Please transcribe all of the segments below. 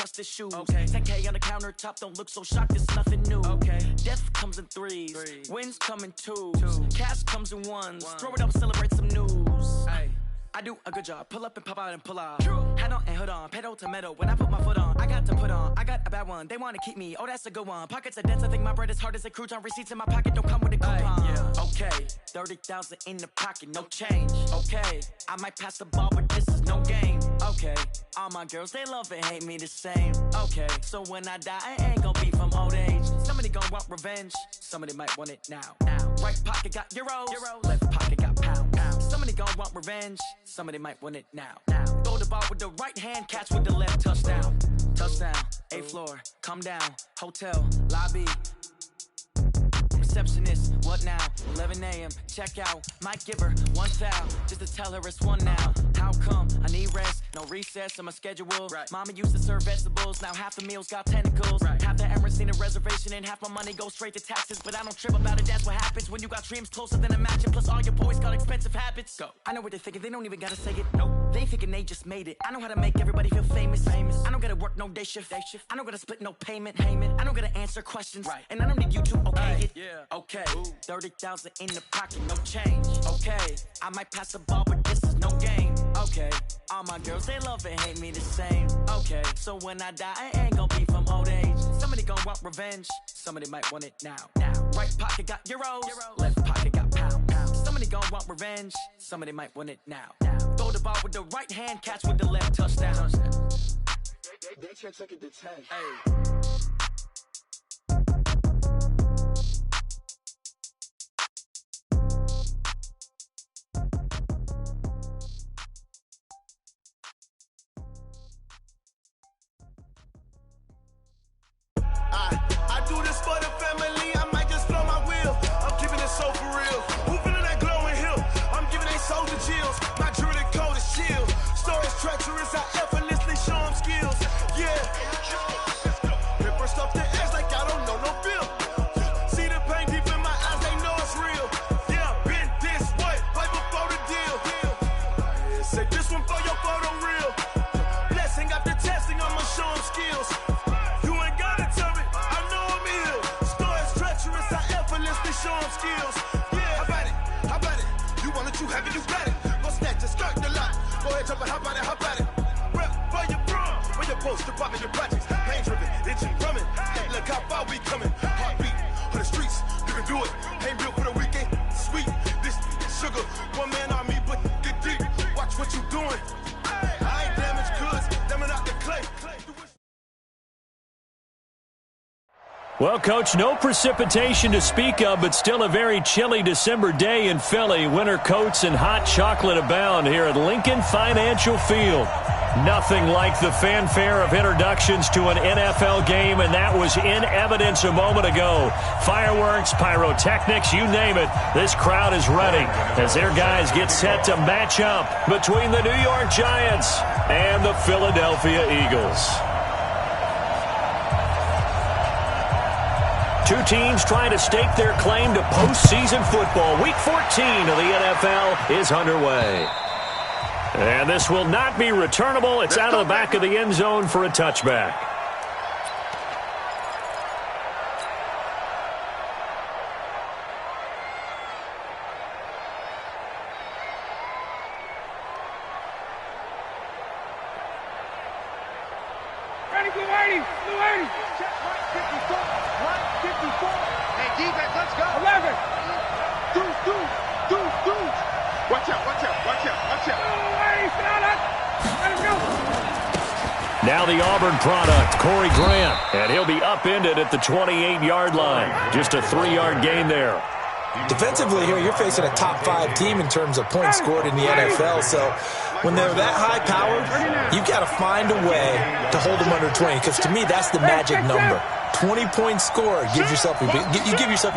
trust his shoes. 10K on the countertop, don't look so shocked, it's nothing new. Death comes in threes, wins come in twos, cash comes in ones. Throw it up, celebrate some news. I do a good job, pull up and pop out and pull out. Hat on and hood on, pedal to metal. When I put my foot on, I got to put on. I got a bad one, they want to keep me. Oh, that's a good one. Pockets are dense, I think my bread is hard as a crouton. Receipts in my pocket don't come with a coupon. Okay, 30,000 in the pocket, no change. Okay, I might pass the ball, but this is no game. Okay, all my girls, they love and hate me the same. Okay, so when I die, I ain't gonna be from old age. Somebody gon' want revenge, somebody might want it now. Right pocket got euros, left pocket got pounds. Somebody gon' want revenge, somebody might want it now. Throw the ball with the right hand, catch with the left, touchdown. Touchdown, 8th floor, come down, hotel, lobby. Receptionist, what now? 11 a.m., check out. Might give her one foul, just to tell her it's one now. How come? I need rest, no recess in my schedule. Mama used to serve vegetables, now half the meals got tentacles. Half the Emirates need a reservation and half my money goes straight to taxes. But I don't trip about it, that's what happens when you got dreams closer than a match. And plus all your boys got expensive habits. Go. I know what they're thinking, they don't even gotta say it. Nope. They ain't thinking they just made it. I know how to make everybody feel famous. I don't gotta work no day shift. I don't gotta split no payment. I don't gotta answer questions. And I don't need you to okay it. Okay, 30,000 in the pocket, no change. Okay, I might pass the ball, but this is no game. Okay, all my girls, they love and hate me the same. Okay, so when I die, I ain't gonna be from old age. Somebody gon' want revenge, somebody might want it now. Right pocket got euros, left pocket got pounds. Somebody gon' want revenge, somebody might want it now. Throw the ball with the right hand, catch with the left, touchdown. They check it to 10. I do this for the family, I might just blow my wheel. I'm keeping it so for real. Moving to that glowing hill, I'm giving they soldier chills. My jewelry cold as chill. Stories treacherous, I effortlessly show them skills. Yeah. Paper stuff the edge like I don't know no bill. See the pain deep in my eyes, they know it's real. Yeah, been this way, right before the deal. Say this one for your photo real. Blessing after testing, I'ma show them skills. Show them skills. Yeah, how about it? You want it, you have it, you got it. Go snatch it, skirt the lot. Go ahead, jump it, how about it? Rep for your bro, for your post, your poppin' your projects. Pain driven, itching, drumming. Look how far we coming. Heartbeat for the streets, you can do it. Ain't built for the weekend. Sweet, this sugar. One man army, but get deep. Watch what you doing. I ain't damaged goods, damn it out the clay. Well, Coach, no precipitation to speak of, but still a very chilly December day in Philly. Winter coats and hot chocolate abound here at Lincoln Financial Field. Nothing like the fanfare of introductions to an NFL game, and that was in evidence a moment ago. Fireworks, pyrotechnics, you name it. This crowd is ready as their guys get set to match up between the New York Giants and the Philadelphia Eagles. Two teams trying to stake their claim to postseason football. Week 14 of the NFL is underway. And this will not be returnable. It's out of the back of the end zone for a touchback. Ready, blue 80, blue 80. Check, right 54, right 54. Hey, defense, let's go. 11. Deuce. Watch out. Blue 80, stand up. Let him go. Now the Auburn product, Corey Grant. And he'll be upended at the 28-yard line. Just a 3-yard gain there. Defensively here, you're facing a top-5 team in terms of points scored in the NFL. So when they're that high-powered, you've got to find a way to hold them under 20. Because to me, that's the magic number. 20 points scored, you give yourself your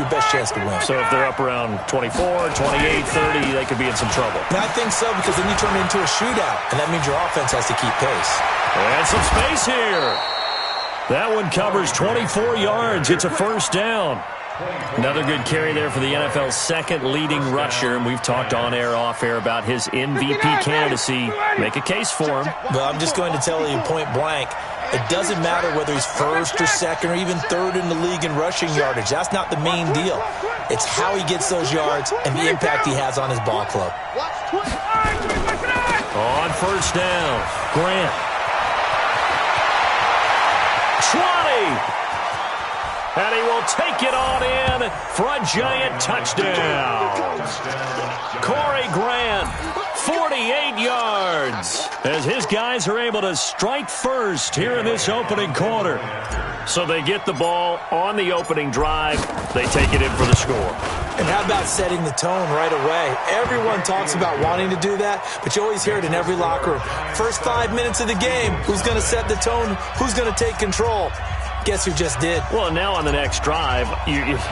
best chance to win. So if they're up around 24, 28, 30, they could be in some trouble. And I think so, because then you turn it into a shootout, and that means your offense has to keep pace. And some space here. That one covers 24 yards. It's a first down. Another good carry there for the NFL's second leading rusher, and we've talked on air, off air about his MVP candidacy. Make a case for him. Well, I'm just going to tell you point blank, it doesn't matter whether he's first or second or even third in the league in rushing yardage. That's not the main deal. It's how he gets those yards and the impact he has on his ball club. On first down, Grant. 20! And he will take it on in for a giant touchdown. Corey Grant, 48 yards, as his guys are able to strike first here in this opening quarter. So they get the ball on the opening drive. They take it in for the score. And how about setting the tone right away? Everyone talks about wanting to do that, but you always hear it in every locker room. First 5 minutes of the game, who's going to set the tone? Who's going to take control? Guess who just did? Well, now on the next drive,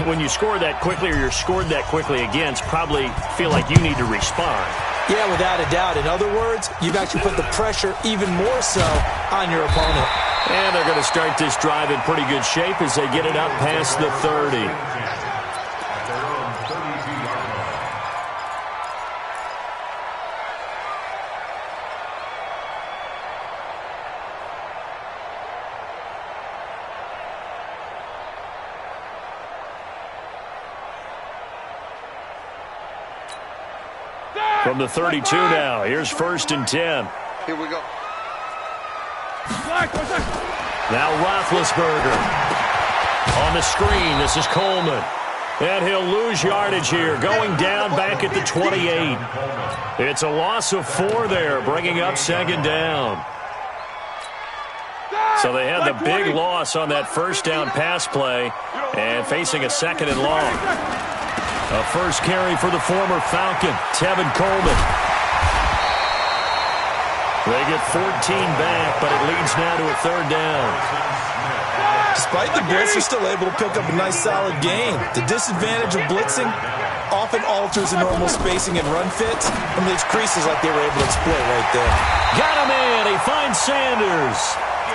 when you score that quickly or you're scored that quickly against, probably feel like you need to respond. Yeah, without a doubt. In other words, you've actually put the pressure even more so on your opponent. And they're going to start this drive in pretty good shape as they get it up past the 30. From the 32 now, here's 1st and 10. Here we go. Now Roethlisberger on the screen. This is Coleman. And he'll lose yardage here, going down back at the 28. It's a loss of 4 there, bringing up 2nd down. So they had the big loss on that first down pass play and facing a 2nd and long. A first carry for the former Falcon, Tevin Coleman. They get 14 back, but it leads now to a 3rd down. Despite the blitz, they're still able to pick up a nice, solid gain. The disadvantage of blitzing often alters the normal spacing and run fits and leaves creases like they were able to exploit right there. Got him in. He finds Sanders.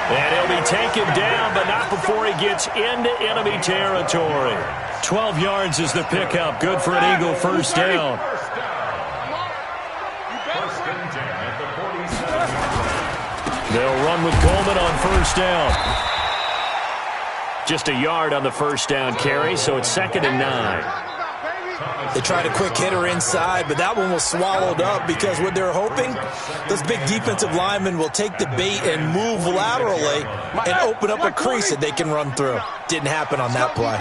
And he'll be taken down, but not before he gets into enemy territory. 12 yards is the pickup. Good for an Eagle first down. They'll run with Coleman on first down. Just a yard on the first down carry, so it's 2nd and 9. They tried a quick hitter inside, but that one was swallowed up because what they're hoping, those big defensive linemen will take the bait and move laterally and open up a crease that they can run through. Didn't happen on that play.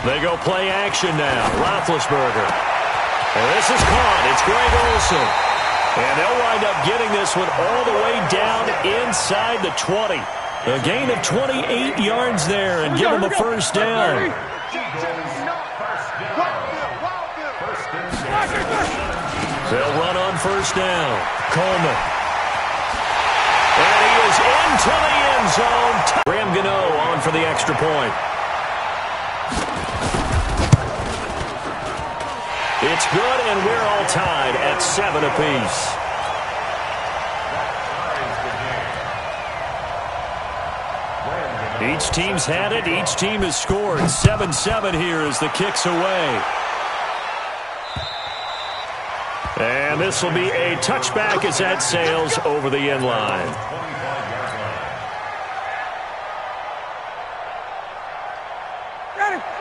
They go play action now. Roethlisberger. And this is caught. It's Greg Olsen. And they'll wind up getting this one all the way down inside the 20. A gain of 28 yards there and give them a first down. They'll run on first down. Coleman. And he is into the end zone. Graham Gano on for the extra point. It's good, and we're all tied at 7 apiece. Each team's had it. Each team has scored. 7-7 here as the kick's away. And this will be a touchback as that sails over the end line.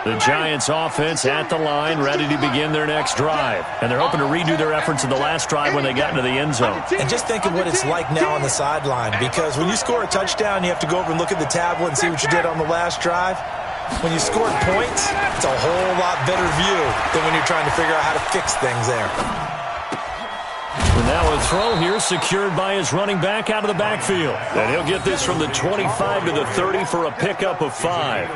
The Giants offense at the line, ready to begin their next drive. And they're hoping to redo their efforts in the last drive when they got into the end zone. And just think of what it's like now on the sideline, because when you score a touchdown, you have to go over and look at the tablet and see what you did on the last drive. When you scored points, it's a whole lot better view than when you're trying to figure out how to fix things there. And now a throw here secured by his running back out of the backfield. And he'll get this from the 25 to the 30 for a pickup of 5.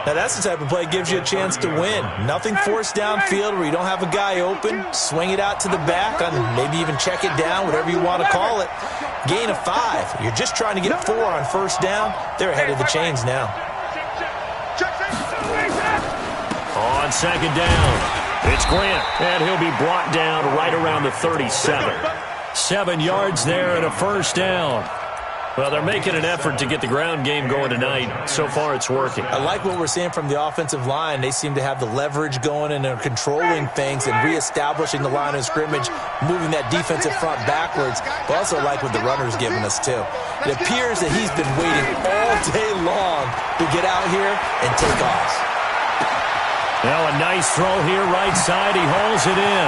Now that's the type of play that gives you a chance to win. Nothing forced downfield where you don't have a guy open. Swing it out to the back, and maybe even check it down, whatever you want to call it. Gain of 5. You're just trying to get 4 on first down. They're ahead of the chains now. On second down, it's Grant, and he'll be brought down right around the 37. 7 yards there and a first down. Well, they're making an effort to get the ground game going tonight. So far, it's working. I like what we're seeing from the offensive line. They seem to have the leverage going and are controlling things and reestablishing the line of scrimmage, moving that defensive front backwards. But also like what the runner's giving us, too. It appears that he's been waiting all day long to get out here and take off. Now a nice throw here, right side. He hauls it in.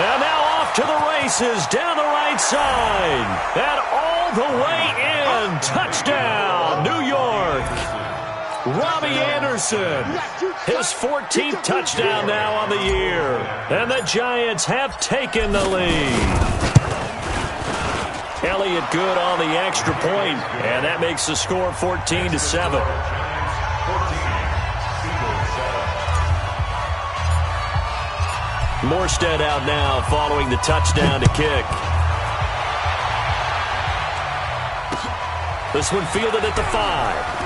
And now off to the races, down the right side. And all the way in. Touchdown, New York. Robbie Anderson, his 14th touchdown now on the year. And the Giants have taken the lead. Elliott good on the extra point, and that makes the score 14-7. Morstead out now following the touchdown to kick. This one fielded at the 5.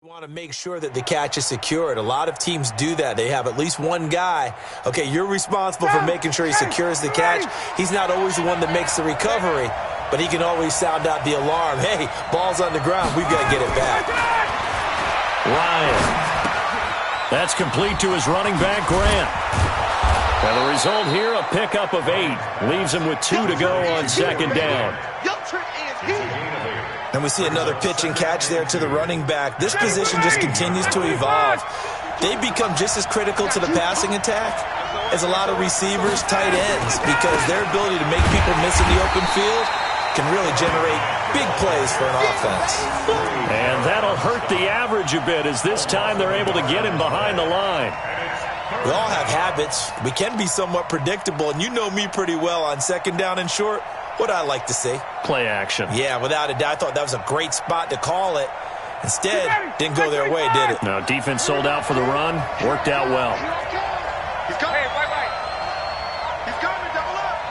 You want to make sure that the catch is secured. A lot of teams do that. They have at least one guy. Okay, you're responsible for making sure he secures the catch. He's not always the one that makes the recovery, but he can always sound out the alarm. Hey, ball's on the ground. We've got to get it back. Ryan. That's complete to his running back, Grant. And the result here, a pickup of 8. Leaves him with 2 to go on second down. And we see another pitch and catch there to the running back. This position just continues to evolve. They become just as critical to the passing attack as a lot of receivers, tight ends, because their ability to make people miss in the open field can really generate big plays for an offense. And that'll hurt the average a bit as this time they're able to get him behind the line. We all have habits. We can be somewhat predictable, and you know me pretty well on second down and short. What I like to see. Play action. Yeah, without a doubt. I thought that was a great spot to call it. Instead, didn't go their way, did it? No, defense sold out for the run. Worked out well. He's coming. He's coming. Double up.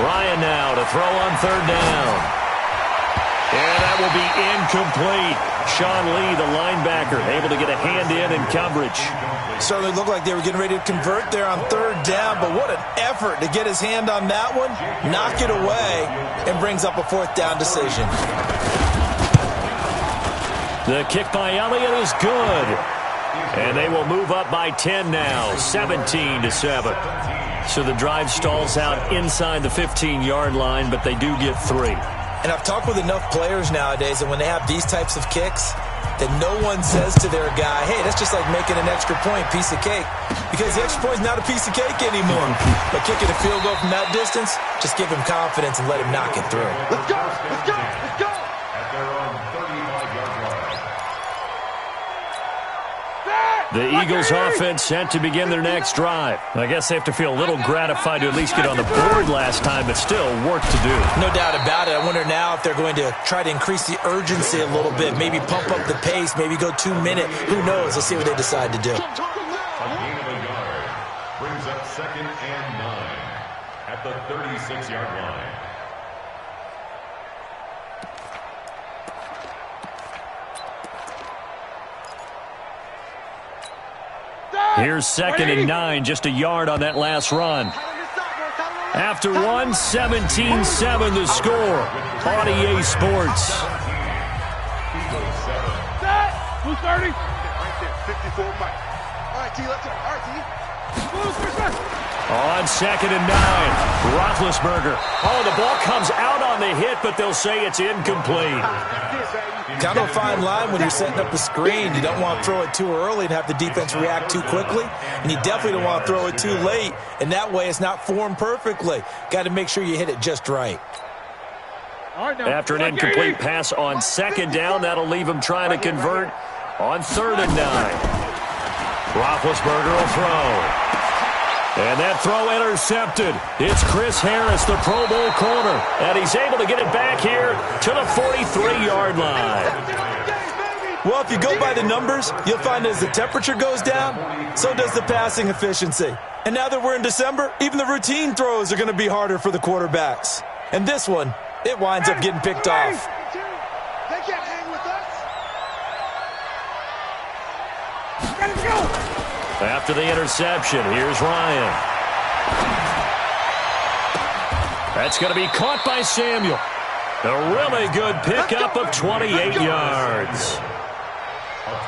Ryan now to throw on third down. And that will be incomplete. Sean Lee, the linebacker, able to get a hand in coverage. Certainly looked like they were getting ready to convert there on third down, but what an effort to get his hand on that one, knock it away, and brings up a fourth down decision. The kick by Elliott is good. And they will move up by 10 now, 17-7. So the drive stalls out inside the 15-yard line, but they do get 3. And I've talked with enough players nowadays, and when they have these types of kicks, that no one says to their guy, hey, that's just like making an extra point, piece of cake. Because the extra point is not a piece of cake anymore. But kicking a field goal from that distance, just give him confidence and let him knock it through. Let's go. Let's go. Let's go. At their own 35-yard line. The Eagles offense set to begin their next drive. I guess they have to feel a little gratified to at least get on the board last time, but still work to do. No doubt about it. I wonder now if they're going to try to increase the urgency a little bit, maybe pump up the pace, maybe go 2 minute. Who knows? Let's see what they decide to do. A gain of a yard brings up 2nd and 9 at the 36-yard line. Here's 2nd and 9, just a yard on that last run. After one, 17-7 the score on EA Sports. 230. Right there, 54 Mike. All right, T, let's go. All right, T. On 2nd and 9, Roethlisberger. Oh, the ball comes out on the hit, but they'll say it's incomplete. Kind of a fine line when you're setting up a screen. You don't want to throw it too early and have the defense react too quickly. And you definitely don't want to throw it too late. And that way it's not formed perfectly. Got to make sure you hit it just right. After an incomplete pass on 2nd down, that'll leave him trying to convert on 3rd and 9. Roethlisberger will throw. And that throw intercepted. It's Chris Harris, the Pro Bowl corner. And he's able to get it back here to the 43-yard line. Well, if you go by the numbers, you'll find as the temperature goes down, so does the passing efficiency. And now that we're in December, even the routine throws are going to be harder for the quarterbacks. And this one, it winds up getting picked off. They can't hang with us. Gotta go. After the interception, here's Ryan. That's going to be caught by Samuel. A really good pickup of 28 yards.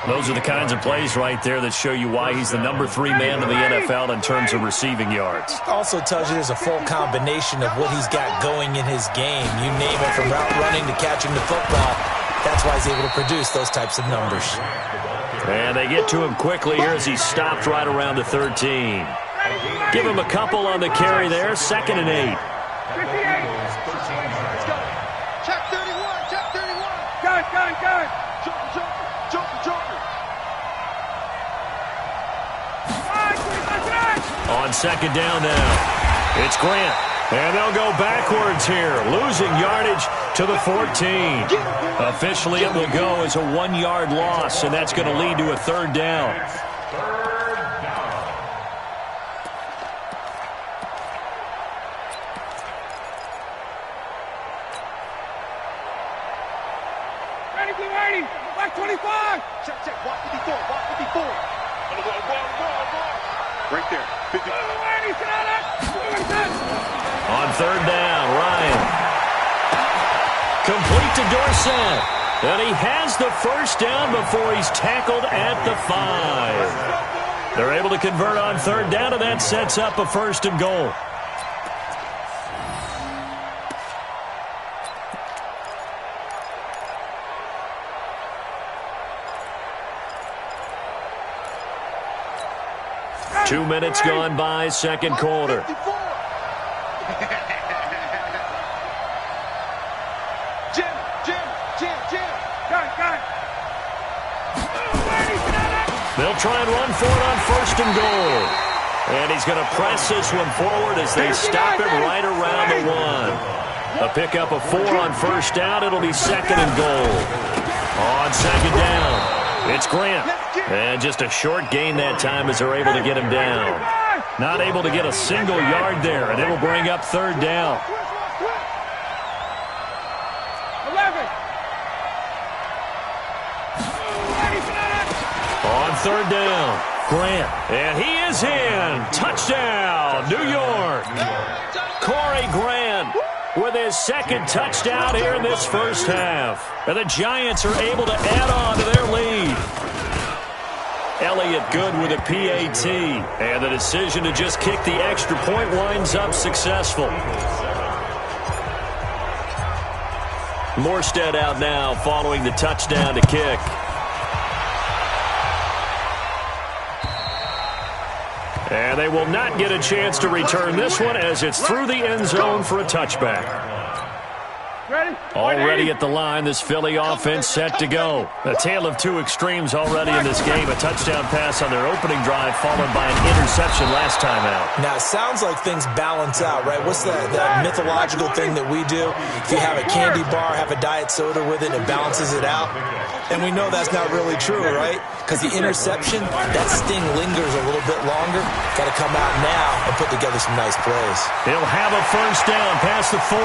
Those are the kinds of plays right there that show you why he's the number 3 man in the NFL in terms of receiving yards. Also tells you there's a full combination of what he's got going in his game. You name it, from route running to catching the football. That's why he's able to produce those types of numbers. And they get to him quickly here as he's stopped right around the 13. Give him a couple on the carry there, 2nd and 8. 58. Let's go. Check 31. Check 31. Gun. Joker. On 2nd down now, it's Grant. And they'll go backwards here, losing yardage to the 14. Officially, it will go as a 1-yard loss, and that's going to lead to a 3rd down. Ready, back 25. Check. Walk 54. Right there. 50. On 3rd down, Ryan. Complete to Dorsett. And he has the 1st down before he's tackled at the 5. They're able to convert on 3rd down, and that sets up a 1st and goal. Two minutes gone by, 2nd quarter. Gun. They'll try and run for it on 1st and goal. And he's going to press this one forward as they stop him right around the 1. A pickup of 4 on 1st down. It'll be 2nd and goal. On 2nd down, it's Grant. And just a short gain that time as they're able to get him down. Not able to get a single yard there, and it'll bring up 3rd down. 11. On 3rd down, Grant. And he is in. Touchdown, New York. Corey Grant with his 2nd touchdown here in this 1st half. And the Giants are able to add on to their lead. Elliott good with a PAT. And the decision to just kick the extra point winds up successful. Morstead out now following the touchdown to kick. And they will not get a chance to return this one as it's through the end zone for a touchback. Already at the line, this Philly offense set to go. A tale of 2 extremes already in this game. A touchdown pass on their opening drive followed by an interception last time out. Now, it sounds like things balance out, right? What's that mythological thing that we do? If you have a candy bar, have a diet soda with it, it balances it out. And we know that's not really true, right? Because the interception, that sting lingers a little bit longer. Got to come out now and put together some nice plays. He'll have a 1st down past the 40.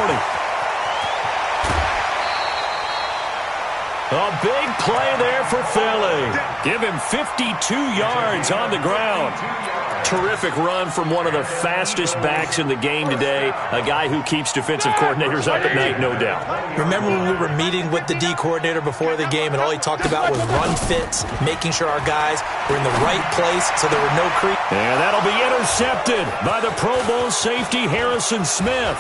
A big play there for Philly. Give him 52 yards on the ground. Terrific run from one of the fastest backs in the game today. A guy who keeps defensive coordinators up at night, no doubt. Remember when we were meeting with the D coordinator before the game and all he talked about was run fits, making sure our guys were in the right place so there were no creep. And that'll be intercepted by the Pro Bowl safety Harrison Smith.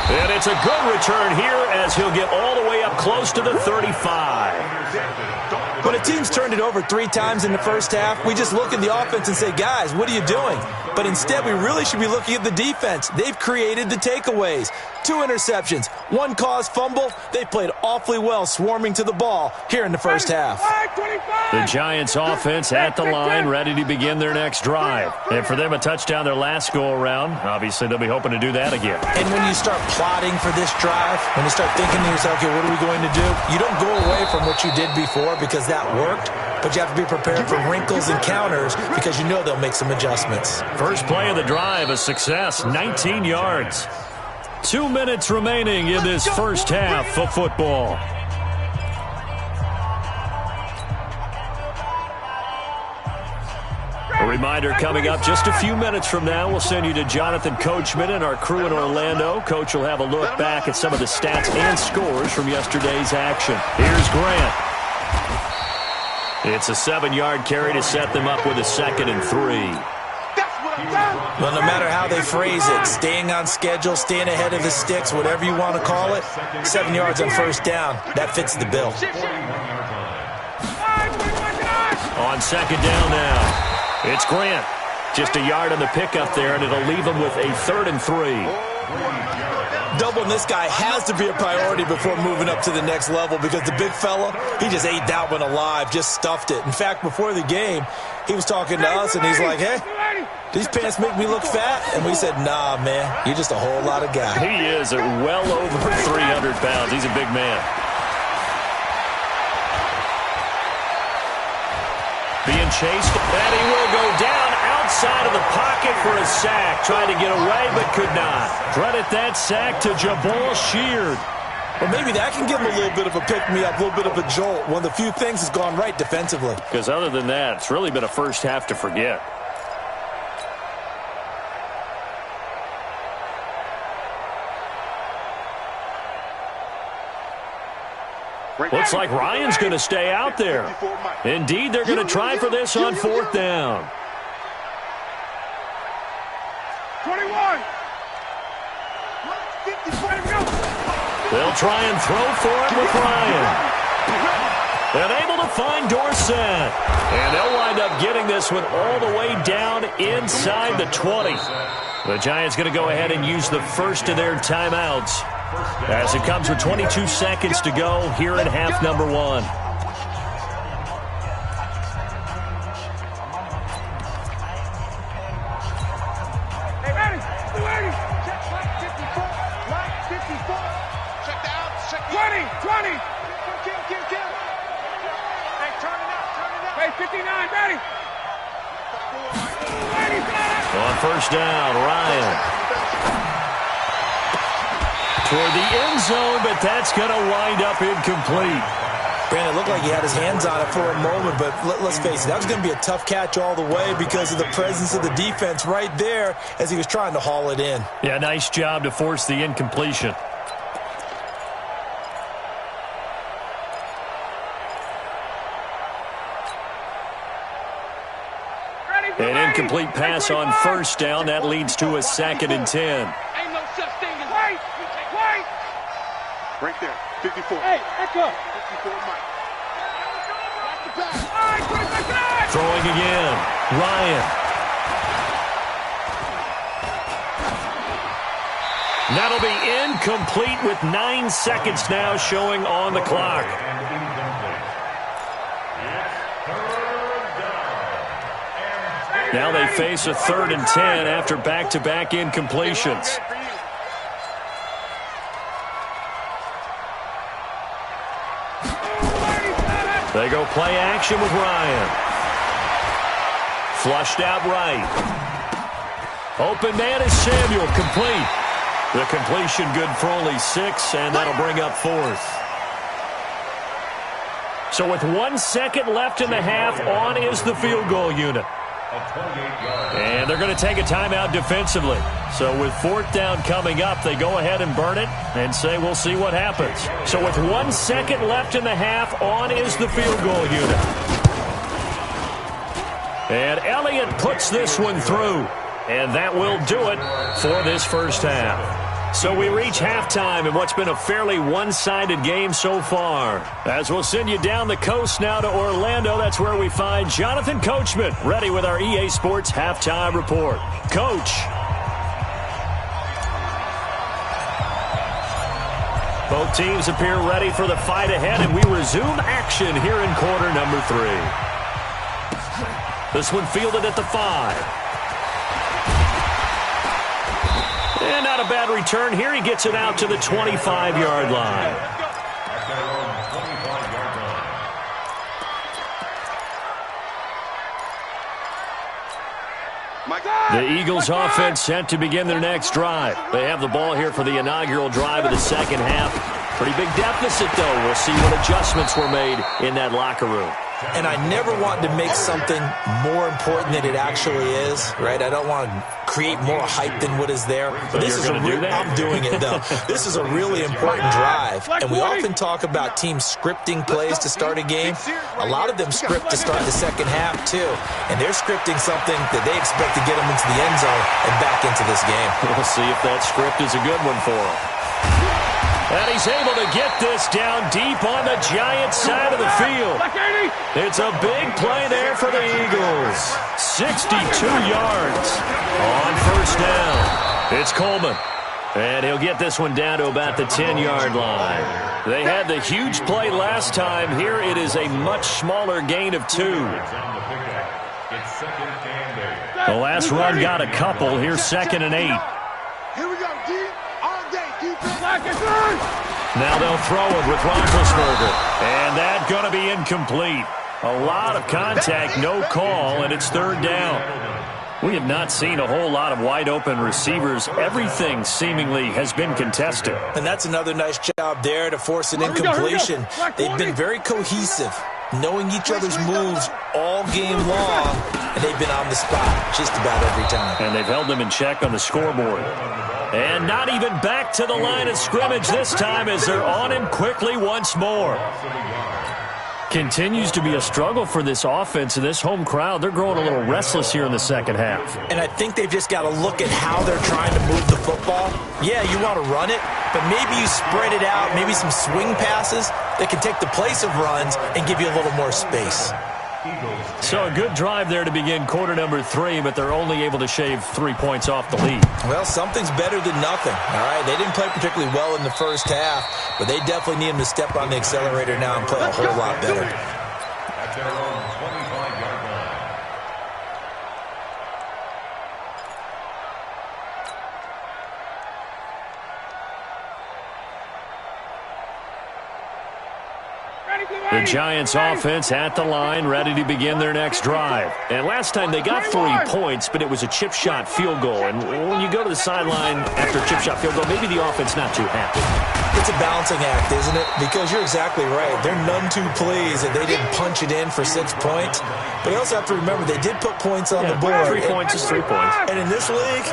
And it's a good return here as he'll get all the way up close to the 35. When a team's turned it over 3 times in the 1st half, we just look at the offense and say, guys, what are you doing? But instead, we really should be looking at the defense. They've created the takeaways. 2 interceptions, 1 caused fumble. They played awfully well swarming to the ball here in the first half. The Giants offense at the line, ready to begin their next drive. And for them, a touchdown their last go-around. Obviously, they'll be hoping to do that again. And when you start plotting for this drive, when you start thinking to yourself, okay, what are we going to do? You don't go away from what you did before because that worked, but you have to be prepared for wrinkles and counters because you know they'll make some adjustments. First play of the drive, a success, 19 yards. 2 minutes remaining in this first half of football. A reminder coming up just a few minutes from now, we'll send you to Jonathan Coachman and our crew in Orlando. Coach will have a look back at some of the stats and scores from yesterday's action. Here's Grant. It's a 7-yard carry to set them up with a 2nd and 3. Well, no matter how they phrase it, staying on schedule, staying ahead of the sticks, whatever you want to call it, 7 yards on first down, that fits the bill. On 2nd down now. It's Grant. Just a yard on the pickup there, and it'll leave him with a 3rd and 3. Doubling this guy has to be a priority before moving up to the next level because the big fella, he just ate that one alive, just stuffed it. In fact, before the game, he was talking to us, and he's like, hey, these pants make me look fat? And we said, nah, man, you're just a whole lot of guy. He is at well over 300 pounds. He's a big man. Being chased, and he will go down outside of the pocket for a sack. Tried to get away, but could not. Credit that sack to Jabal Sheard. Well, maybe that can give him a little bit of a pick-me-up, a little bit of a jolt. One of the few things has gone right defensively. Because other than that, it's really been a first half to forget. Looks like Ryan's going to stay out there. Indeed, they're going to try for this on 4th down. 21. They'll try and throw for it with Ryan. And able to find Dorsett. And they'll wind up getting this one all the way down inside the 20. The Giants going to go ahead and use the first of their timeouts as it comes with 22 seconds to go here in half number 1. Hey, ready? Check right 54. Right 54. Check down. Check 20. Kill. Hey, turn it up. Hey, 59, ready? On first down, Ryan. Toward the end zone, but that's going to wind up incomplete. Brandon, it looked like he had his hands on it for a moment, but let's face it, that was going to be a tough catch all the way because of the presence of the defense right there as he was trying to haul it in. Yeah, nice job to force the incompletion. An incomplete pass on first down. That leads to a 2nd and 10. Ain't no such thing as wait. Right there, 54. Hey, back up. 54, Mike. Throwing again, Ryan. That'll be incomplete with 9 seconds now showing on the clock. Now they face a 3rd and 10 after back-to-back incompletions. They go play action with Ryan. Flushed out right. Open man is Samuel, complete. The completion good for only 6, and that'll bring up 4th. So with 1 second left in the half, on is the field goal unit. And they're going to take a timeout defensively. So with 4th down coming up, they go ahead and burn it and say we'll see what happens. So with 1 second left in the half, on is the field goal unit. And Elliott puts this one through. And that will do it for this first half. So we reach halftime in what's been a fairly one-sided game so far. As we'll send you down the coast now to Orlando, that's where we find Jonathan Coachman, ready with our EA Sports Halftime Report. Coach. Both teams appear ready for the fight ahead, and we resume action here in quarter number 3. This one fielded at the 5. And not a bad return here. He gets it out to the 25-yard line. The Eagles offense set to begin their next drive. They have the ball here for the inaugural drive of the second half. Pretty big deficit, though. We'll see what adjustments were made in that locker room. And I never want to make something more important than it actually is, right? I don't want to create more hype than what is there. But this is I'm doing it, though. This is a really important drive. And we often talk about teams scripting plays to start a game. A lot of them script to start the second half, too. And they're scripting something that they expect to get them into the end zone and back into this game. We'll see if that script is a good one for them. And he's able to get this down deep on the Giants side of the field. It's a big play there for the Eagles. 62 yards on first down. It's Coleman. And he'll get this one down to about the 10-yard line. They had the huge play last time. Here it is a much smaller gain of 2. The last run got a couple. Here's 2nd and 8. Here we go, D. Now they'll throw it with Roethlisberger. And that's going to be incomplete. A lot of contact, no call, and it's 3rd down. We have not seen a whole lot of wide-open receivers. Everything seemingly has been contested. And that's another nice job there to force an incompletion. They've been very cohesive, knowing each other's moves all game long, and they've been on the spot just about every time. And they've held them in check on the scoreboard. And not even back to the line of scrimmage this time as they're on him quickly once more. Continues to be a struggle for this offense and this home crowd. They're growing a little restless here in the second half. And I think they've just got to look at how they're trying to move the football. Yeah, you want to run it, but maybe you spread it out, maybe some swing passes that can take the place of runs and give you a little more space. So a good drive there to begin quarter number 3, but they're only able to shave 3 points off the lead. Well, something's better than nothing, all right? They didn't play particularly well in the first half, but they definitely need them to step on the accelerator now and play a whole lot better. At their own 25-yard line. The Giants offense at the line, ready to begin their next drive. And last time they got 3 points, but it was a chip shot field goal. And when you go to the sideline after a chip shot field goal, maybe the offense not too happy. It's a balancing act, isn't it? Because you're exactly right. They're none too pleased that they didn't punch it in for 6 points. But you also have to remember they did put points on the board. 3 points is 3 points. And in this league,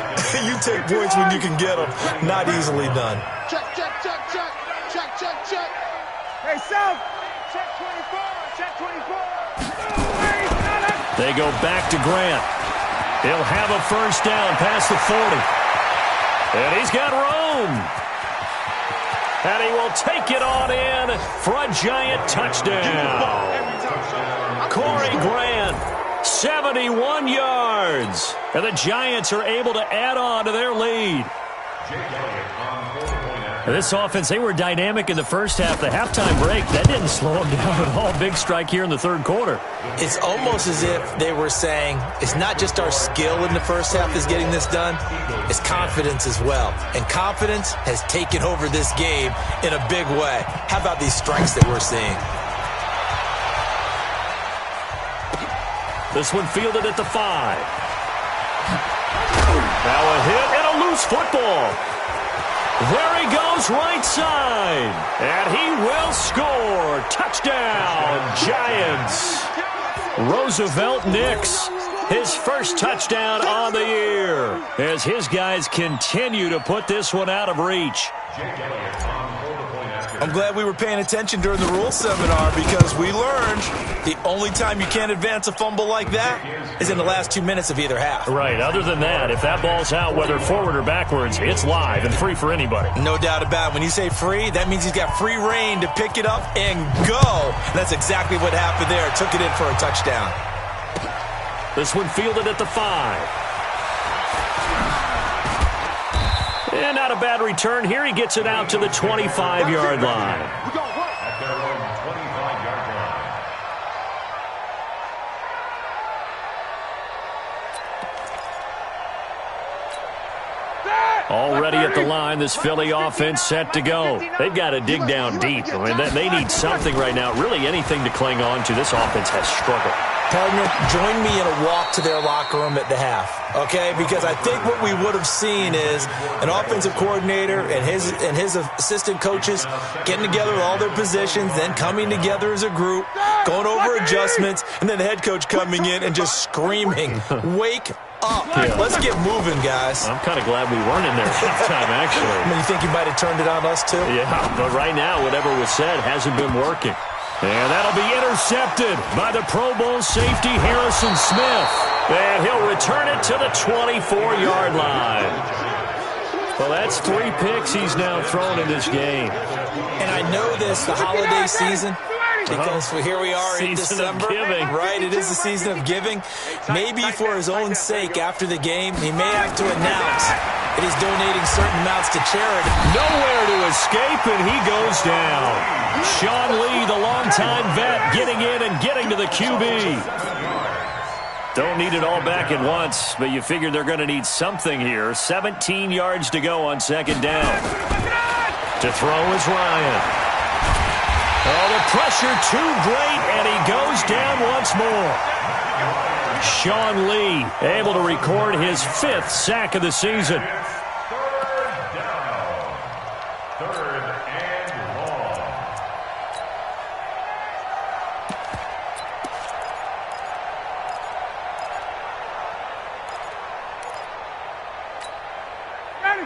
you take points when you can get them. Not easily done. Check, check, check, check. Check, check, check. Hey, South. Check 24. Check 24. They go back to Grant. He'll have a first down past the 40. And he's got room. And he will take it on in for a Giant touchdown. Corey Grant, 71 yards. And the Giants are able to add on to their lead. This offense, they were dynamic in the first half. The halftime break, that didn't slow them down at all. Big strike here in the third quarter. It's almost as if they were saying, it's not just our skill in the first half is getting this done, it's confidence as well. And confidence has taken over this game in a big way. How about these strikes that we're seeing? This one fielded at the 5. Now a hit and a loose football. There he goes right side. And he will score. Touchdown, Giants. Roosevelt Nix, his first touchdown on the year, as his guys continue to put this one out of reach. I'm glad we were paying attention during the rules seminar because we learned the only time you can't advance a fumble like that is in the last 2 minutes of either half. Right. Other than that, if that ball's out, whether forward or backwards, it's live and free for anybody. No doubt about it. When you say free, that means he's got free reign to pick it up and go. And that's exactly what happened there. Took it in for a touchdown. This one fielded at the 5. And not a bad return here. He gets it out to the 25-yard line. At their own 25-yard line. Already at the line, this Philly offense set to go. They've got to dig down deep. I mean, they need something right now, really anything to cling on to. This offense has struggled. Partner, join me in a walk to their locker room at the half, okay? Because I think what we would have seen is an offensive coordinator and his assistant coaches getting together with all their positions, then coming together as a group, going over adjustments, and then the head coach coming in and just screaming, wake up. Yeah. Let's get moving, guys. I'm kind of glad we weren't in there at halftime, actually. I mean, you think he might have turned it on us, too? Yeah, but right now, whatever was said hasn't been working. And that'll be intercepted by the Pro Bowl safety Harrison Smith. And he'll return it to the 24-yard line. Well, that's 3 picks he's now thrown in this game. And I know this, the holiday season, because here we are in December, right? It is the season of giving. Maybe for his own sake after the game, he may have to announce that he's donating certain amounts to charity. Nowhere to escape, and he goes down. Sean Lee, the longtime vet, getting in and getting to the QB. Don't need it all back at once, but you figure they're going to need something here. 17 yards to go on second down. To throw is Ryan. Oh, the pressure too great, and he goes down once more. Sean Lee able to record his 5th sack of the season. Third and long.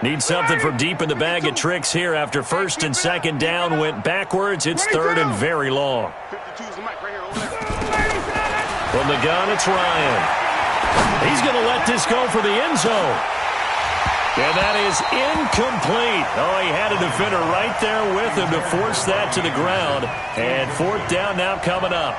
Need something from deep in the bag of tricks here after first and second down went backwards. It's third and very long. From the gun, it's Ryan. He's going to let this go for the end zone. And that is incomplete. Oh, he had a defender right there with him to force that to the ground. And 4th down now coming up.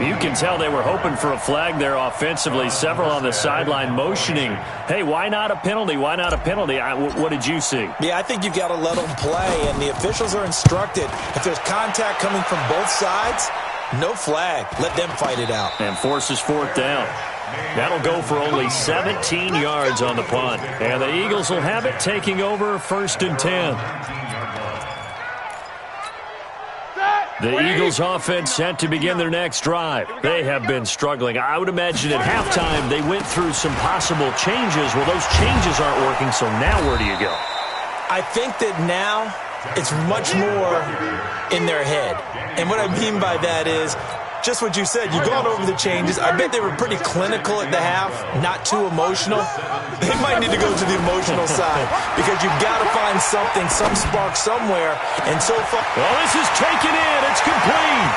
You can tell they were hoping for a flag there offensively. Several on the sideline motioning. Hey, why not a penalty? Why not a penalty? What did you see? Yeah, I think you've got to let them play. And the officials are instructed, if there's contact coming from both sides, no flag. Let them fight it out. And forces 4th down. That'll go for only 17 yards on the punt. And the Eagles will have it, taking over 1st and 10. The Eagles offense set to begin their next drive. They have been struggling. I would imagine at halftime they went through some possible changes. Well, those changes aren't working, so now where do you go? I think that now it's much more in their head. And what I mean by that is just what you said. You've gone over the changes. I bet they were pretty clinical at the half, not too emotional. They might need to go to the emotional side because you've got to find something, some spark somewhere. And so far, well, this is taken in. It's complete.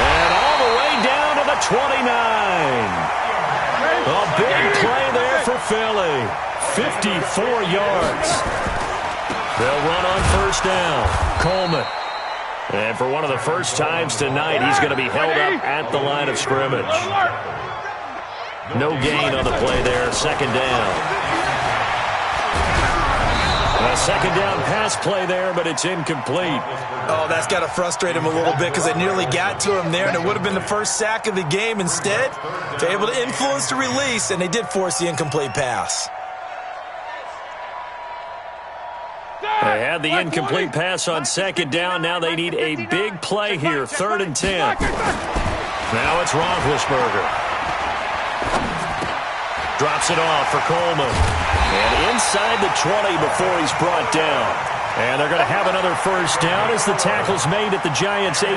And all the way down to the 29. A big play there for Philly. 54 yards. They'll run on 1st down. Coleman. And for one of the first times tonight, he's going to be held up at the line of scrimmage. No gain on the play there. 2nd down. A 2nd down pass play there, but it's incomplete. Oh, that's got to frustrate him a little bit because they nearly got to him there, and it would have been the first sack of the game. Instead, they're able to influence the release, and they did force the incomplete pass. They had the incomplete pass on 2nd down. Now they need a big play here. 3rd and 10. Now it's Roethlisberger. Drops it off for Coleman. And inside the 20 before he's brought down. And they're going to have another 1st down as the tackle's made at the Giants' 18.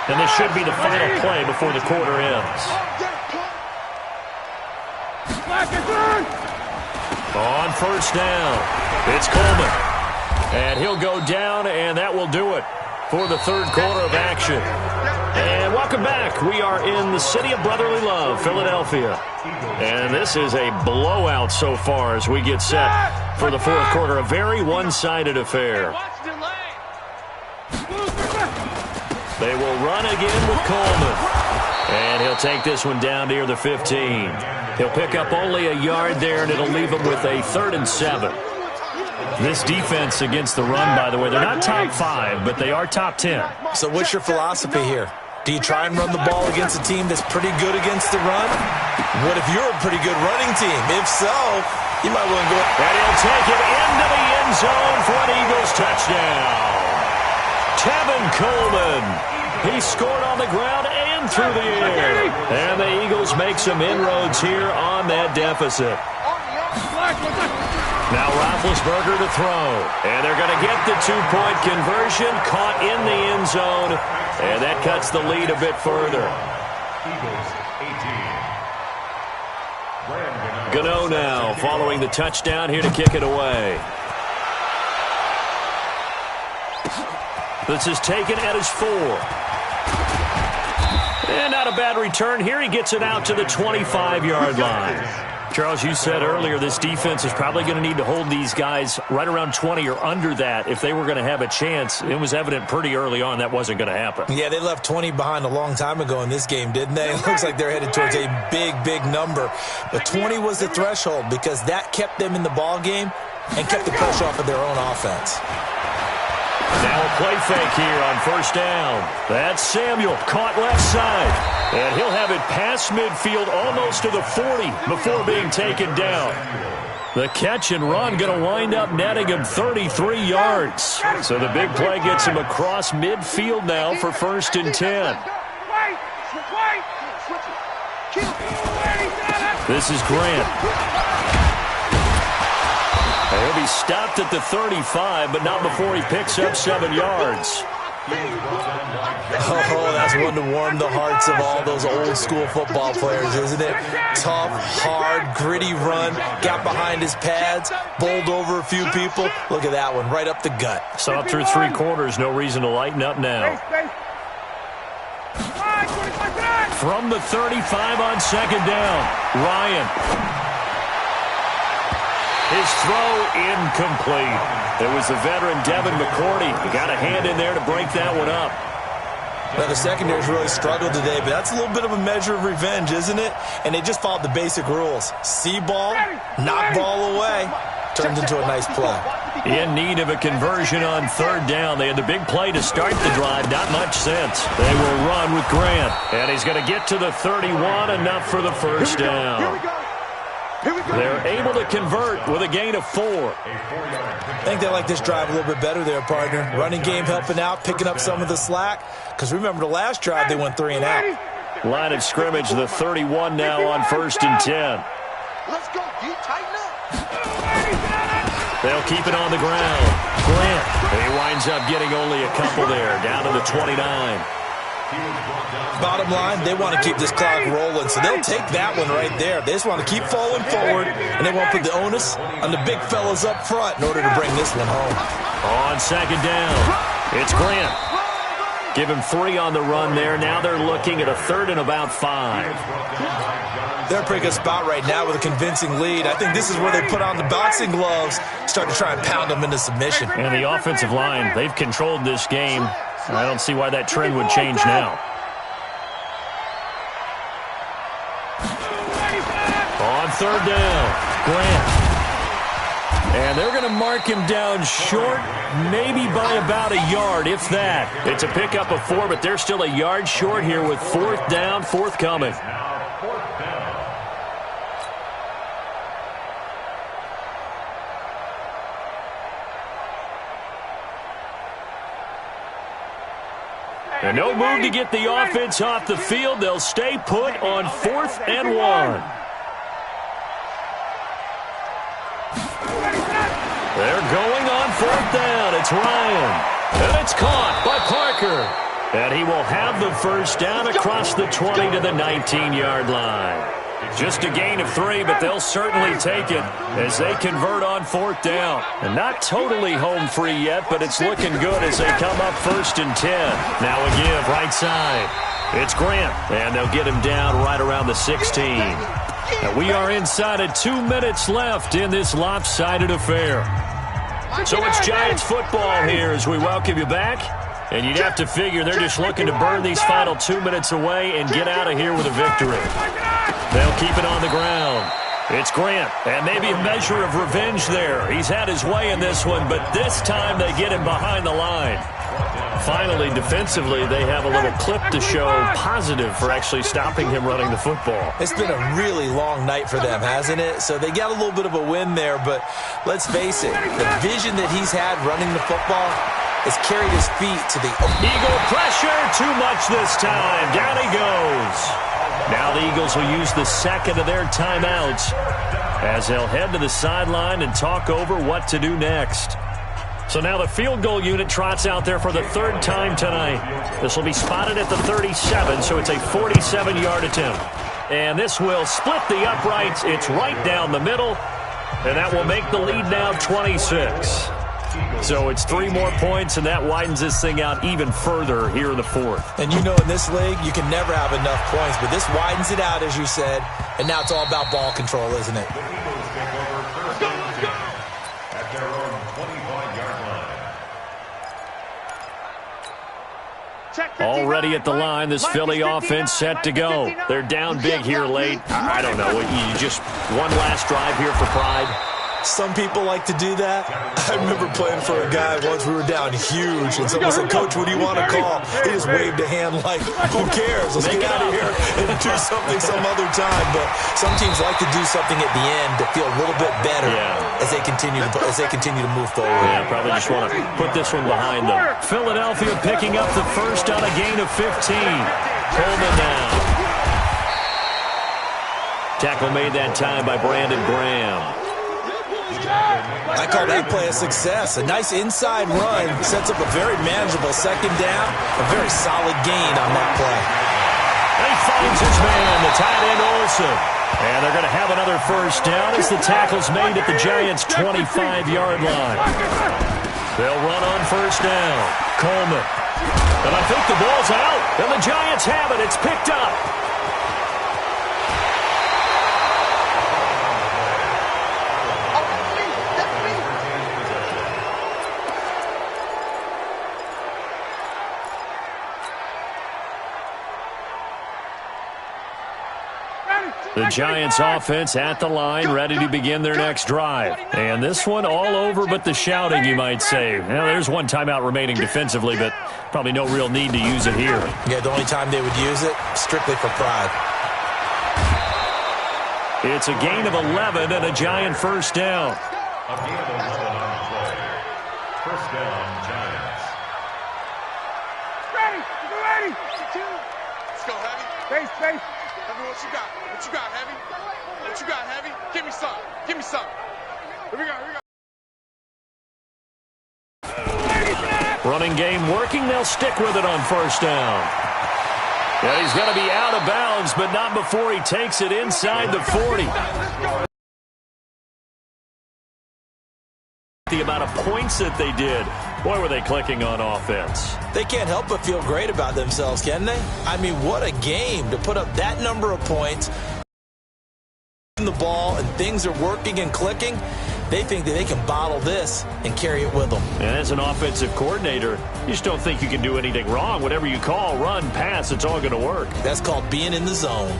And this should be the final play before the quarter ends. On first down, it's Coleman. And he'll go down, and that will do it for the third quarter of action. And welcome back. We are in the city of brotherly love, Philadelphia. And this is a blowout so far as we get set for the fourth quarter. A very one-sided affair. They will run again with Coleman. And he'll take this one down near the 15. He'll pick up only a yard there, and it'll leave him with a 3rd and 7. This defense against the run, by the way, they're not top 5, but they are top 10. So what's your philosophy here? Do you try and run the ball against a team that's pretty good against the run? What if you're a pretty good running team? If so, you might want to go. And he'll take it into the end zone for an Eagles touchdown. Tevin Coleman. He scored on the ground and through the air. And the Eagles make some inroads here on that deficit. Now Roethlisberger to throw. And they're going to get the 2-point conversion. Caught in the end zone. And that cuts the lead a bit further. Gano now following the touchdown here to kick it away. This is taken at his 4. And not a bad return here. He gets it out to the 25-yard line. Charles, you said earlier this defense is probably going to need to hold these guys right around 20 or under that if they were going to have a chance. It was evident pretty early on that wasn't going to happen. Yeah, they left 20 behind a long time ago in this game, didn't they? It looks like they're headed towards a big, big number. But 20 was the threshold because that kept them in the ball game and kept the pressure off of their own offense. Now a play fake here on first down. That's Samuel, caught left side. And he'll have it past midfield almost to the 40 before being taken down. The catch and run going to wind up netting him 33 yards. So the big play gets him across midfield now for 1st and 10. This is Grant. He'll be stopped at the 35, but not before he picks up 7 yards. Oh, that's one to warm the hearts of all those old school football players, isn't it? Tough, hard, gritty run, got behind his pads, bowled over a few people. Look at that one, right up the gut. So up through 3 quarters, no reason to lighten up now. From the 35 on 2nd down, Ryan. His throw incomplete. It was the veteran Devin McCourty. He got a hand in there to break that one up. Now, the secondary's really struggled today, but that's a little bit of a measure of revenge, isn't it? And they just followed the basic rules. See ball, knock ball away. Turned into a nice play. In need of a conversion on 3rd down. They had the big play to start the drive. Not much sense. They will run with Grant. And he's going to get to the 31, enough for the 1st down. They're able to convert with a gain of 4. I think they like this drive a little bit better there, partner. Running game helping out, picking up some of the slack. Because remember, the last drive, they went 3 and out. Line of scrimmage, the 31 now on 1st and 10. Let's go, D. Tighten up. They'll keep it on the ground. Grant, he winds up getting only a couple there, down to the 29. Bottom line, they want to keep this clock rolling, so they'll take that one right there. They just want to keep falling forward, and they want to put the onus on the big fellas up front in order to bring this one home. On 2nd down, it's Grant. Give him 3 on the run there. Now they're looking at a 3rd and about 5. They're in a pretty good spot right now with a convincing lead. I think this is where they put on the boxing gloves, start to try and pound them into submission. And the offensive line, they've controlled this game. I don't see why that trend would change now. On 3rd down, Grant. And they're going to mark him down short, maybe by about a yard, if that. It's a pickup of 4, but they're still a yard short here with 4th down, forthcoming. And no move to get the offense off the field. They'll stay put on 4th and 1. They're going on 4th down. It's Ryan. And it's caught by Parker. And he will have the 1st down across the 20 to the 19-yard line. Just a gain of 3, but they'll certainly take it as they convert on 4th down. And not totally home free yet, but it's looking good as they come up 1st and 10. Now a give right side. It's Grant, and they'll get him down right around the 16. And we are inside of 2 minutes left in this lopsided affair. So it's Giants football here as we welcome you back. And you'd have to figure they're just looking to burn these final 2 minutes away and get out of here with a victory. They'll keep it on the ground. It's Grant, and maybe a measure of revenge there. He's had his way in this one, but this time they get him behind the line. Finally, defensively, they have a little clip to show positive for actually stopping him running the football. It's been a really long night for them, hasn't it? So they got a little bit of a win there, but let's face it, the vision that he's had running the football has carried his feet to the... Eagle pressure, too much this time. Down he goes. Now the Eagles will use the second of their timeouts as they'll head to the sideline and talk over what to do next. So now the field goal unit trots out there for the 3rd time tonight. This will be spotted at the 37, so it's a 47-yard attempt. And this will split the uprights. It's right down the middle, and that will make the lead now 26. So it's 3 more points, and that widens this thing out even further here in the 4th. And you know in this league, you can never have enough points, but this widens it out, as you said, and now it's all about ball control, isn't it? At their own 25-yard line. Already at the line, this Philly offense set to go. They're down big here late. I don't know. You just one last drive here for pride. Some people like to do that. I remember playing for a guy once. We were down huge, and someone said, "Coach, what do you want to call?" He just waved a hand like, "Who cares? Let's get out of here and do something some other time." But some teams like to do something at the end to feel a little bit better as they continue to move forward. Yeah, probably just want to put this one behind them. Philadelphia picking up the first on a gain of 15. Coleman now. Tackle made that time by Brandon Graham. I call that play a success. A nice inside run sets up a very manageable 2nd down. A very solid gain on that play. And he finds his man, the tight end Olsen. And they're going to have another first down as the tackle's made at the Giants' 25-yard line. They'll run on first down. Coleman. And I think the ball's out. And the Giants have it. It's picked up. The Giants offense at the line, ready to begin their next drive. And this one all over but the shouting, you might say. Well, there's one timeout remaining defensively, but probably no real need to use it here. Yeah, the only time they would use it, strictly for pride. It's a gain of 11 and a Giant first down. A gain of 11 on the play. First down, Giants. Ready. Let's go, Heavy. Face. Heavy, what you got? What you got, Heavy? What you got, Heavy? Give me some. Here we go. Running game working. They'll stick with it on first down. Yeah, he's going to be out of bounds, but not before he takes it inside the 40. The amount of points that they did. Boy, were they clicking on offense. They can't help but feel great about themselves, can they? I mean, what a game to put up that number of points. The ball and things are working and clicking. They think that they can bottle this and carry it with them. And as an offensive coordinator, you just don't think you can do anything wrong. Whatever you call, run, pass, it's all going to work. That's called being in the zone.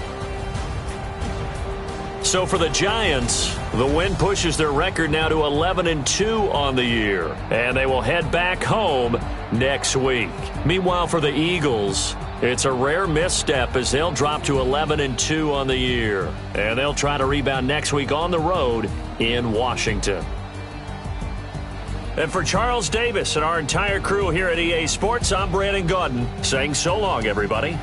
So for the Giants, the win pushes their record now to 11-2 on the year. And they will head back home next week. Meanwhile, for the Eagles, it's a rare misstep as they'll drop to 11-2 on the year. And they'll try to rebound next week on the road in Washington. And for Charles Davis and our entire crew here at EA Sports, I'm Brandon Gaudin saying so long, everybody.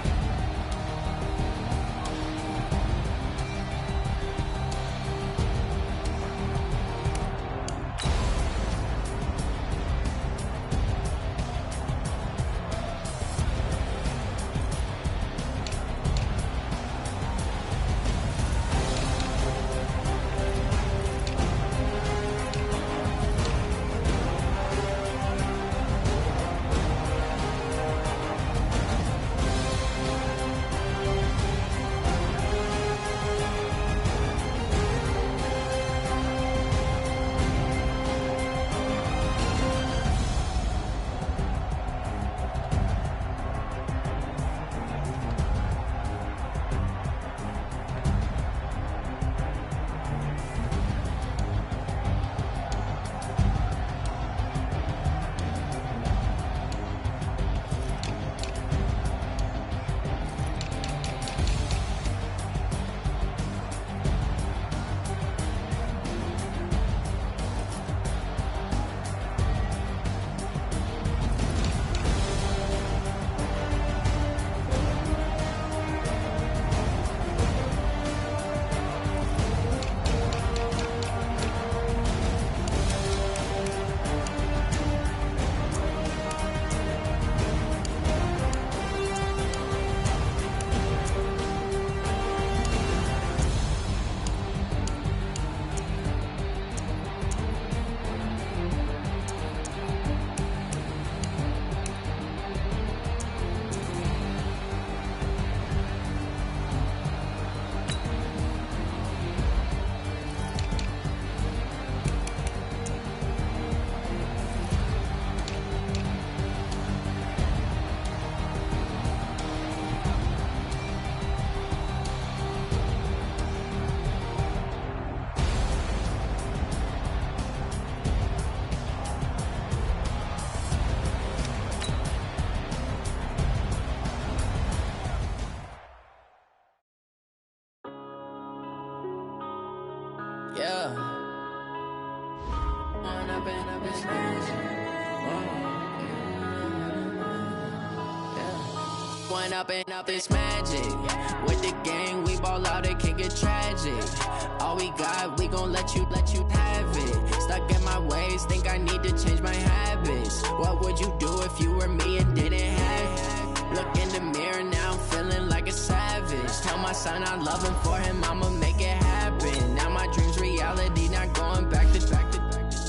Yeah. When up and up is magic. When up and up is magic. With the gang, we ball out, it can get tragic. All we got, we gon' let you have it. Stuck in my ways, think I need to change my habits. What would you do if you were me and didn't have it? Look in the mirror now, I'm feeling like a savage. Tell my son I love him, for him I'ma make it happen. Now my dream's reality, not going back to.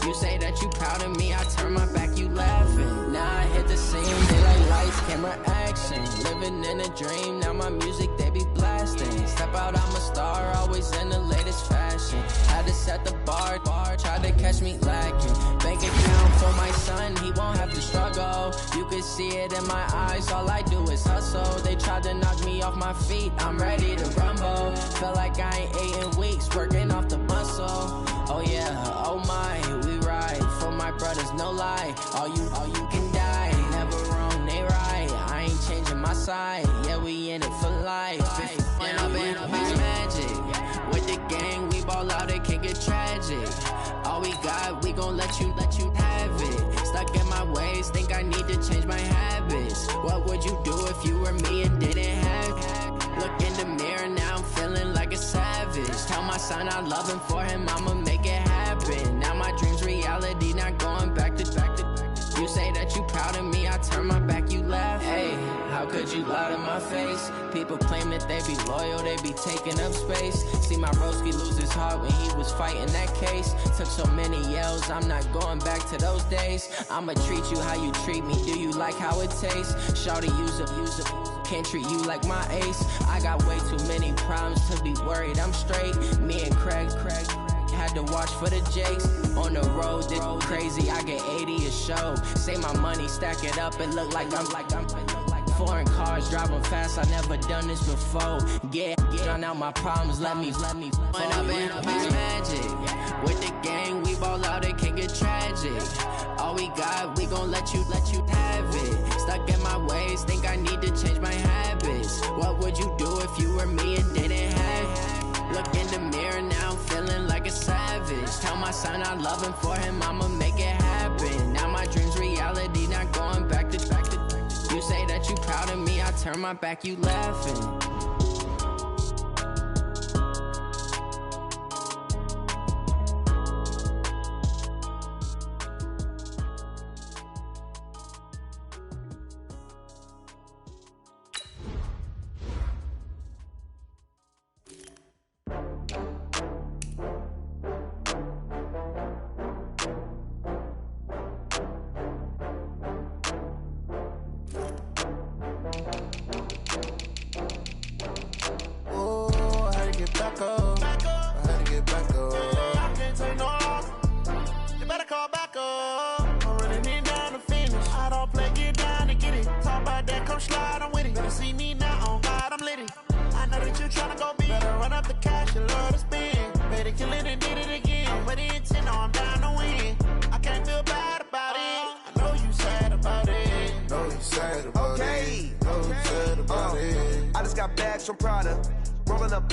You say that you proud of me, I turn my back, you laughing. Now I hit the scene, they like lights, camera, action. Living in a dream, now my music, they be blasting. Step out, I'm a star, always in the latest fashion. Had to set the bar, tried to catch me lacking. Bank account for my son, he won't have to struggle. You can see it in my eyes, all I do is hustle. They tried to knock me off my feet, I'm ready to rumble. Feel like I ain't ate in weeks, working off the muscle. Oh yeah, oh my, we ride for my brothers, no lie. All you can die, never wrong, they right. I ain't changing my side, yeah, we in it for life. When up and up is magic. With the gang, we ball out, it can get tragic. All we got, we gon' let you have it. Stuck in my ways, think I need to change my habits. What would you do if you were me and didn't have it? Look in the mirror, now I'm feeling like a savage. Tell my son I love him, for him I'ma make it happen. Now my dream's reality, not going back to. You say that you proud of me, I turn my back, you laugh. Hey, how could you lie to my face? People claim that they be loyal, they be taking up space. See my broski lose his heart when he was fighting that case. Took so many yells, I'm not going back to those days. I'ma treat you how you treat me, do you like how it tastes? Shawty, use up, can't treat you like my ace. I got way too many problems to be worried, I'm straight. Me and Craig had to watch for the Jakes. On the road, this crazy, I get 80 a show. Say my money, stack it up, it look like I'm foreign cars, driving fast, I never done this before. Get drown out my problems, let me. When up and up is magic. With the gang, we ball out, it can get tragic. All we got, we gon' let you have it. Stuck in my ways, think I need to change my habits. What would you do if you were me and didn't have it? Look in the mirror, now I'm feeling like a savage. Tell my son I love him, for him I'ma make it happen. Now my dream's reality, not going back to. You say that you proud of me, I turn my back, you laughing. From Prada, rolling up.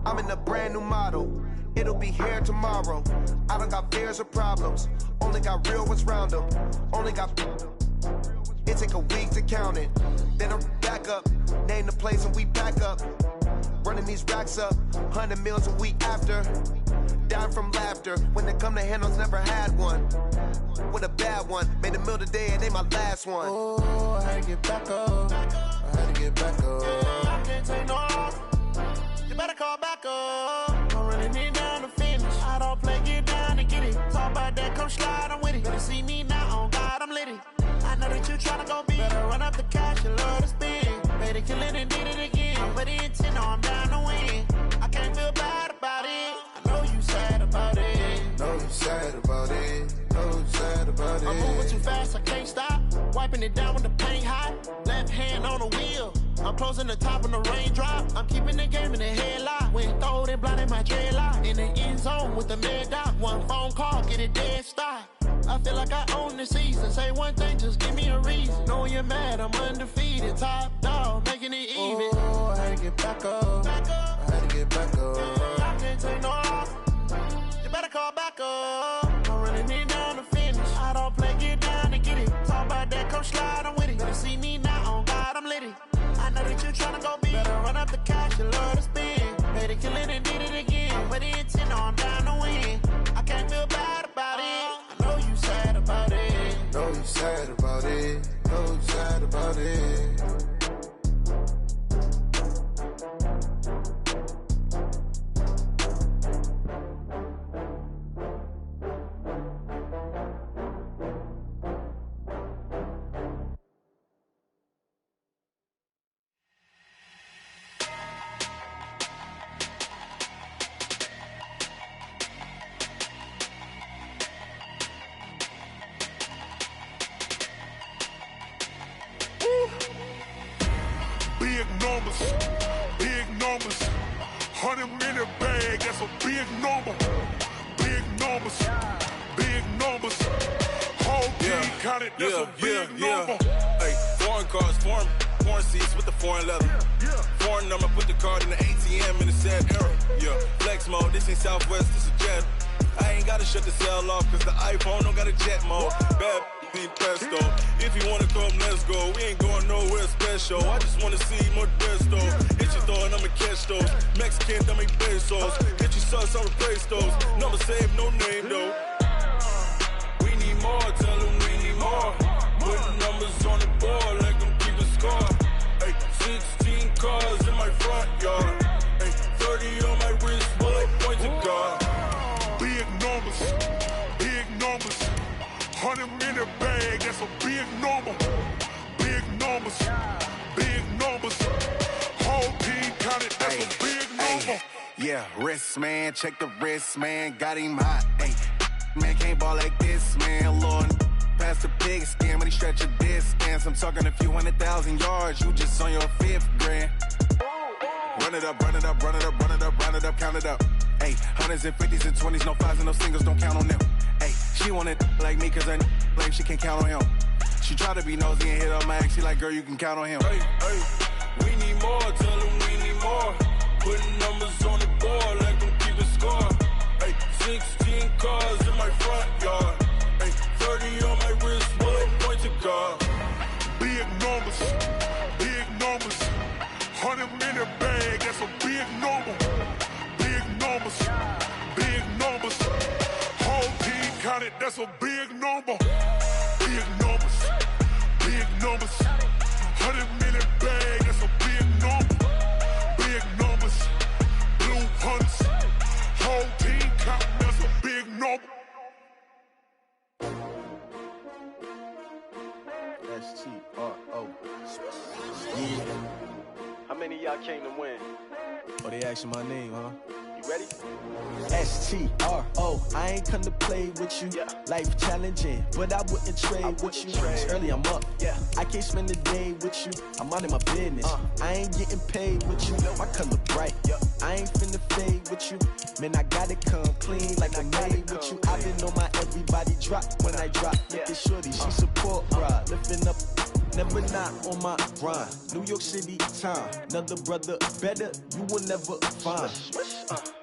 I'm in a brand new model. It'll be here tomorrow. I don't got fears or problems. Only got real ones round them. Only got. It take a week to count it. Then I'm back up. Name the place and we pack up. Running these racks up. 100 meals a week after. Dying from laughter. When it come to handles, never had one. With a bad one. Made a meal today and they my last one. Oh, I had to get back up. I had to get back up. I can't take no loss. You better call back up. I'm running it down to finish. I don't play, get down and get it. Talk about that, come slide, I'm with it. Better see me now, on God, I'm litty. I know that you tryna go big. Better run up the cash, you love to spend. Better kill it and did it again. I'm with the intent, no, I'm down to win. I can't feel bad about it. I know you sad about it. Know you sad about it. Know you sad about it. I'm moving too fast, I can't stop. Wiping it down with the paint hot. Left hand on the wheel. I'm closing the top on the raindrop. I'm keeping the game in the headlock. When throwed and blinded my dreadlock. In the end zone with the mad dot. One phone call, get it dead stop. I feel like I own the season. Say one thing, just give me a reason. Knowing you're mad, I'm undefeated. Top dog, making it even. Oh, I had to get back up. I had to get back up. I can't take no loss. slide, I'm with it. Better see me now, on God, I'm litty. I know that you tryna go big. Better run up the cash, you love to spend. Made it, kill it, and did it again. Put the intent on, down to win. I can't feel bad about it. I know you sad about it. Know you sad about it. Know you sad about it. Big numbers, 100 in a bag, that's a big number. Big numbers, whole team counted, that's a big number. Hey, foreign cars, foreign seats with the foreign leather. Foreign number, put the card in the ATM in the sad era. Yeah, flex mode, this ain't Southwest, this a jet. I ain't gotta shut the cell off, cause the iPhone don't got a jet mode. Bad need pesto. If you wanna come, let's go. We ain't going nowhere special. I just wanna see more pesto. Hit your thought, I'ma catch those. Mexican, I make pesos. Get your sus, I'll replace those. Number saved, no name though. We need more, tell them we need more. Putting numbers on the board like I'm keeping score. Hey, 16 cars in my front yard. Hey, 30 on my wrist, while I point to God. Big numbers, 100 in a bag, that's a big number. Big numbers, whole team counted, that's a big number. Yeah, wrist man, check the wrist man, got him hot. Ay, man can't ball like this, man. Lord, past the pig skin, but he stretch a distance. I'm talking a few 100,000 yards, you just on your 5th grand. Run it up, count it up. Ay, hundreds and 50s and 20s, no 5s and no singles, don't count on them. Ay, she want it like me, cause her blame, she can't count on him. She try to be nosy and hit up my ex, she like, girl, you can count on him. Hey, we need more, tell them we need more. Putting numbers on the board like I'm keeping score. Hey, 16 cars in my front yard. Hey, 30 on my wrist, while I point to God. Big numbers, 100 in a bag, that's a big number. Big numbers, whole team counted, that's a big number. Big numbers, 100 in a bag, that's a big number. Big numbers, blue hunts, whole team counting, that's a big number. S-T-R-O. Yeah. How many of y'all came to win? Oh, they asking my name, huh? You ready? S-T-R-O. I ain't come to play with you. Yeah. Life challenging, but I wouldn't trade with you. It's early, I'm up. Yeah. I can't spend the day with you. I'm out of my business. I ain't getting paid with you. My color bright. I ain't finna fade with you. Man, I gotta come clean like I'm made with you. I been on my everybody drop when I drop. Look at shorty, she support ride. Lifting up. Never not on my grind. New York City time. Another brother better, you will never find.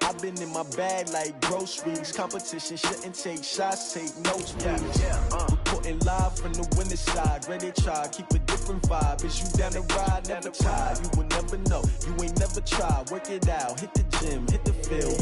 I've been in my bag like groceries. Competition shouldn't take shots, take notes, please. Reporting live from the winter side. Ready to try, keep a different vibe. Is you down the ride, never tired. You will never know, you ain't never tried. Work it out, hit the gym, hit the field.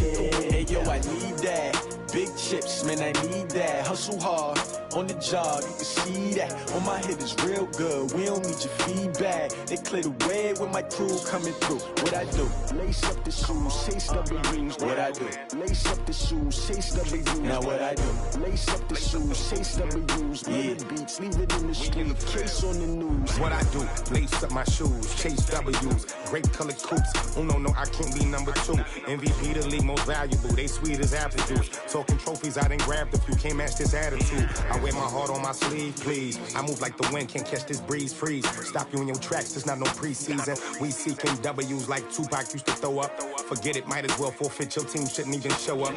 Hey yo, I need that. Big chips, man, I need that. Hustle hard, on the job, you can see that. On my head is real good, we don't need your feedback. They clear the way with my crew coming through. What I do? Lace up the shoes, chase W's. What I do? Lace up the shoes, chase W's. Now what I do? Lace up the shoes, chase W's. Yeah, beats, leave it in the street, case on the news. What I do? Lace up my shoes, chase W's. Grape colored coops. Oh no, I can't be number 2. MVP the league most valuable. They sweet as apple juice. Talking trophies, I done grabbed a few. Can't match this attitude. I wear my heart on my sleeve, please. I move like the wind, can't catch this breeze. Freeze. Stop you in your tracks. There's not no preseason. We seeking W's like Tupac used to throw up. Forget it, might as well forfeit. Your team shouldn't even show up.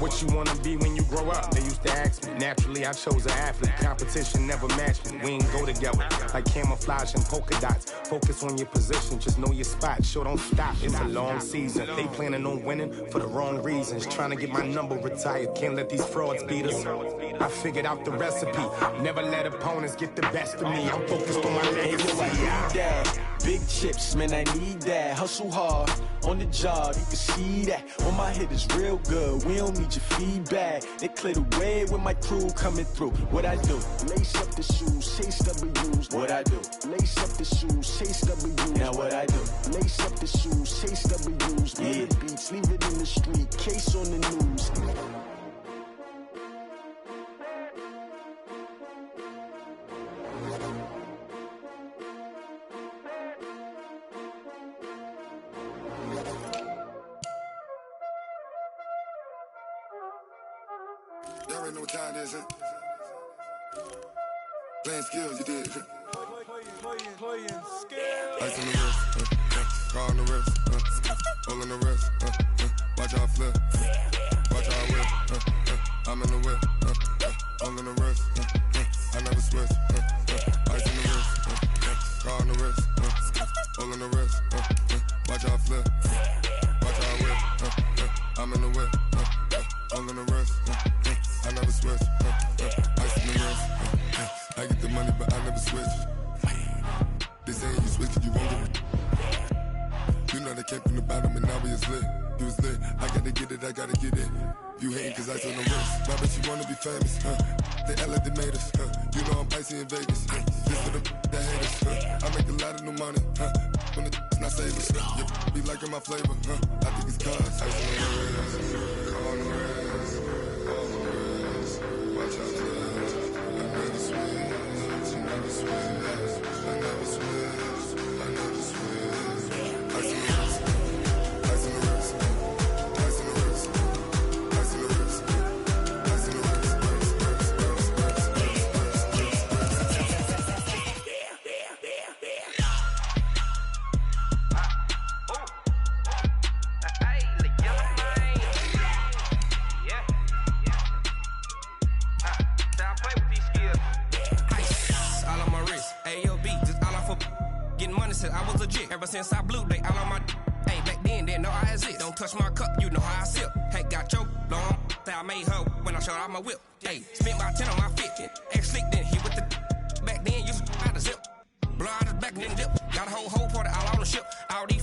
What you wanna be when you grow up? They used to ask me. Naturally, I chose an athlete. Competition never match me. We ain't go together. Like camouflage and polka dots. Focus on your position, just know your spot. Sure, don't stop. It's a long season. They planning on winning for the wrong reasons. Trying to get my number retired. Can't let these frauds beat us. I figured out the recipe. Never let opponents get the best of me. I'm focused on my legacy. I need that. Big chips, man, I need that. Hustle hard on the job, you can see that. On my hit is real good. We don't need your feedback. They clear the way with my crew coming through. What I do? Lace up the shoes, chase W's. What I do? Lace up the shoes, chase W's. Now what I do? Lace up the shoes, chase W's. Yeah. The beats, leave it in the street. Case on the news. Y'all already know what time it is, huh? Playing skills, you did. Playing skills. Ice on the wrist, car on the wrist, hole in the wrist, watch how I flip, watch how I whip, I'm in the whip, hole in the wrist, I never switch, ice on the wrist, car on the wrist, hole in the wrist, watch how I flip, watch how I whip, I'm in the whip, hole in the wrist, I never switch, ice in the wrist, I get the money but I never switch. They saying you switch it, you won't get it. You know they came from the bottom and now we is lit. You was lit, I gotta get it, I gotta get it. You hating cause ice on the wrist. My bitch, you wanna be famous, They act like they made us, You know I'm icy in Vegas, This for the that hate us, I make a lot of new money, When the not save us, Be liking my flavor, I think it's cause ice on the wrist, on the wrist, on the wrist. Watch out, I never switch, I never switch, I never switch, I never switch. Ice on the wrist, ice on the wrist, ice on the wrist, ice on the wrist, ice on the wrist. I was legit ever since I blew they all on my hey back then didn't know I exist. Don't touch my cup, you know how I sip. Hey, got your long that I made her when I showed out my whip. Hey, spent about 10 on my fit. Ex slick then hit with the back then used to out the zip. Blow out his back and then dip. Got a whole party all on the ship. All these